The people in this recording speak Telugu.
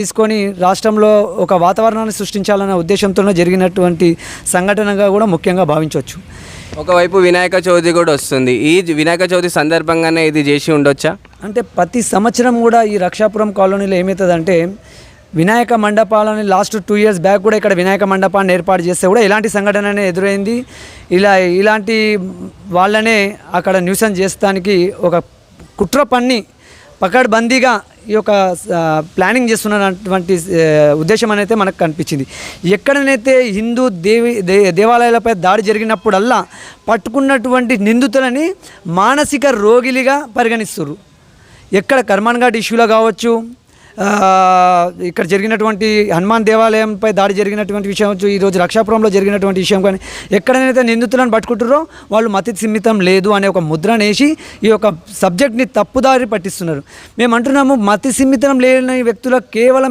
తీసుకొని రాష్ట్రంలో ఒక వాతావరణాన్ని సృష్టించాలనే ఉద్దేశంతోనే జరిగినటువంటి సంఘటనగా కూడా ముఖ్యంగా భావించవచ్చు. ఒకవైపు వినాయక చవితి కూడా వస్తుంది. ఈ వినాయక చవితి సందర్భంగానే ఇది చేసి ఉండొచ్చా? అంటే ప్రతి సంవత్సరం కూడా ఈ రక్షాపురం కాలనీలో ఏమవుతుందంటే వినాయక మండపాలని లాస్ట్ 2 years బ్యాక్ కూడా ఇక్కడ వినాయక మండపాన్ని ఏర్పాటు చేస్తే కూడా ఇలాంటి సంఘటన ఎదురైంది. ఇలాంటి వాళ్ళనే అక్కడ న్యూసెన్స్ చేస్తానికి ఒక కుట్ర పన్ని పకడ్బందీగా ఈ యొక్క ప్లానింగ్ చేస్తున్నటువంటి ఉద్దేశం అనేది మనకు కనిపించింది. ఎక్కడనైతే హిందూ దేవాలయాలపై దాడి జరిగినప్పుడల్లా పట్టుకున్నటువంటి నిందితులని మానసిక రోగిలిగా పరిగణిస్తున్నారు. ఎక్కడ కర్మాన్ ఘాట్ ఇష్యూలో కావచ్చు, ఇక్కడ జరిగినటువంటి హనుమాన్ దేవాలయంపై దాడి జరిగినటువంటి విషయం, ఈరోజు రక్షాపురంలో జరిగినటువంటి విషయం, కానీ ఎక్కడైతే నిందితులను పట్టుకుంటారో వాళ్ళు మతి సిమితం లేదు అనే ఒక ముద్రనేసి ఈ యొక్క సబ్జెక్ట్ని తప్పుదారి పట్టిస్తున్నారు. మేము అంటున్నాము మతి సిమితం లేని వ్యక్తులకు కేవలం